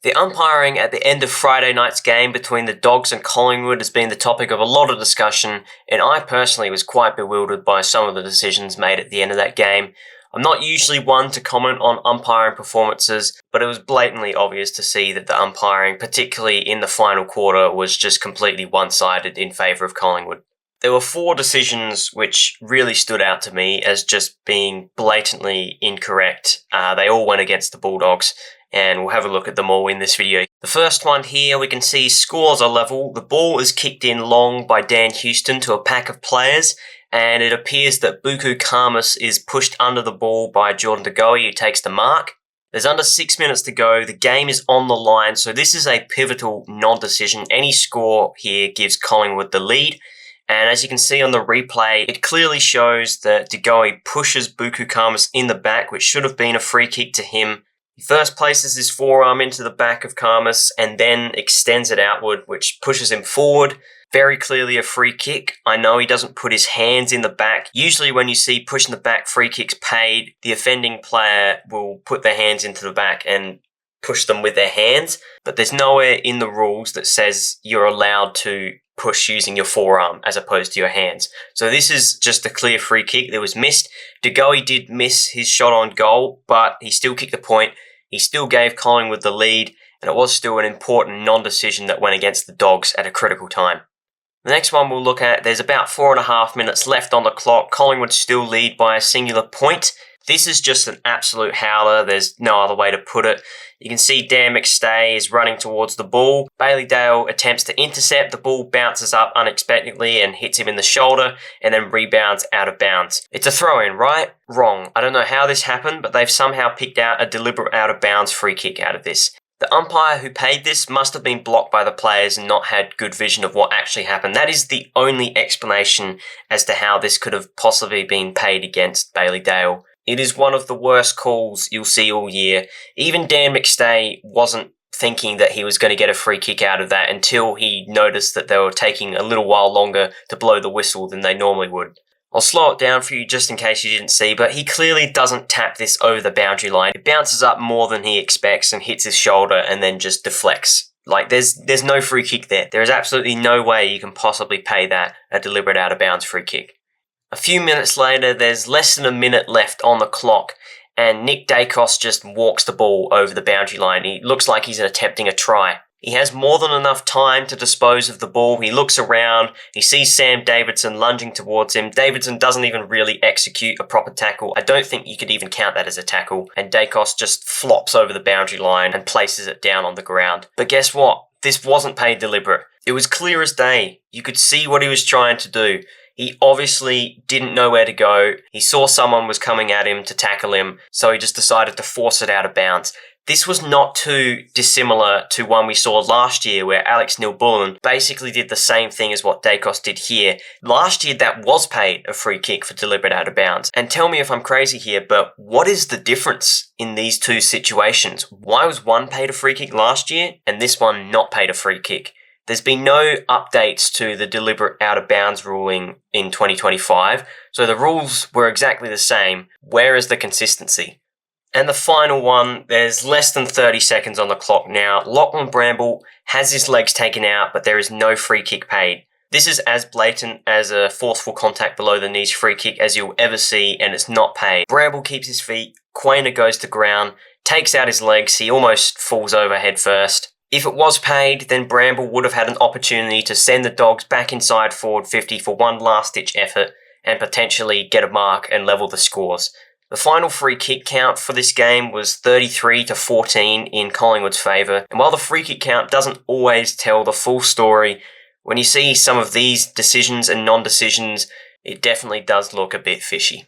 The umpiring at the end of Friday night's game between the Dogs and Collingwood has been the topic of a lot of discussion, and I personally was quite bewildered by some of the decisions made at the end of that game. I'm not usually one to comment on umpiring performances, but it was blatantly obvious to see that the umpiring, particularly in the final quarter, was just completely one-sided in favour of Collingwood. There were 4 decisions which really stood out to me as just being blatantly incorrect. They all went against the Bulldogs, and we'll have a look at them all in this video. The first one here, we can see scores are level. The ball is kicked in long by Dan Houston to a pack of players, and it appears that Buku Khamis is pushed under the ball by Jordan De Goey, who takes the mark. There's under 6 minutes to go. The game is on the line, so this is a pivotal non-decision. Any score here gives Collingwood the lead. And as you can see on the replay, it clearly shows that De Goey pushes Buku Khamis in the back, which should have been a free kick to him. He first places his forearm into the back of Khamis and then extends it outward, which pushes him forward. Very clearly a free kick. I know he doesn't put his hands in the back. Usually when you see pushing the back free kicks paid, the offending player will put their hands into the back and push them with their hands. But there's nowhere in the rules that says you're allowed to push using your forearm as opposed to your hands. So this is just a clear free kick that was missed. De Goey did miss his shot on goal, but he still kicked the point. He still gave Collingwood the lead, and it was still an important non-decision that went against the Dogs at a critical time. The next one we'll look at, there's about 4.5 minutes left on the clock. Collingwood still lead by a singular point. This is just an absolute howler. There's no other way to put it. You can see Dan McStay is running towards the ball. Bailey Dale attempts to intercept. The ball bounces up unexpectedly and hits him in the shoulder and then rebounds out of bounds. It's a throw-in, right? Wrong. I don't know how this happened, but they've somehow picked out a deliberate out-of-bounds free kick out of this. The umpire who paid this must have been blocked by the players and not had good vision of what actually happened. That is the only explanation as to how this could have possibly been paid against Bailey Dale. It is one of the worst calls you'll see all year. Even Dan McStay wasn't thinking that he was going to get a free kick out of that until he noticed that they were taking a little while longer to blow the whistle than they normally would. I'll slow it down for you just in case you didn't see, but he clearly doesn't tap this over the boundary line. It bounces up more than he expects and hits his shoulder and then just deflects. Like, there's no free kick there. There is absolutely no way you can possibly pay that a deliberate out-of-bounds free kick. A few minutes later, there's less than a minute left on the clock, and Nick Dacos just walks the ball over the boundary line. He looks like he's attempting a try. He has more than enough time to dispose of the ball. He looks around, he sees Sam Davidson lunging towards him. Davidson doesn't even really execute a proper tackle. I don't think you could even count that as a tackle. And Dacos just flops over the boundary line and places it down on the ground. But guess what? This wasn't paid deliberate. It was clear as day. You could see what he was trying to do. He obviously didn't know where to go. He saw someone was coming at him to tackle him, so he just decided to force it out of bounds. This was not too dissimilar to one we saw last year where Alex Neil-Bullen basically did the same thing as what Dacos did here. Last year that was paid a free kick for deliberate out of bounds. And tell me if I'm crazy here, but what is the difference in these two situations? Why was one paid a free kick last year and this one not paid a free kick? There's been no updates to the deliberate out-of-bounds ruling in 2025, so the rules were exactly the same. Where is the consistency? And the final one, there's less than 30 seconds on the clock now. Lachlan Bramble has his legs taken out, but there is no free kick paid. This is as blatant as a forceful contact below the knees free kick as you'll ever see, and it's not paid. Bramble keeps his feet, Quainer goes to ground, takes out his legs, he almost falls over head first. If it was paid, then Bramble would have had an opportunity to send the Dogs back inside forward 50 for one last-ditch effort and potentially get a mark and level the scores. The final free kick count for this game was 33-14 in Collingwood's favour, and while the free kick count doesn't always tell the full story, when you see some of these decisions and non-decisions, it definitely does look a bit fishy.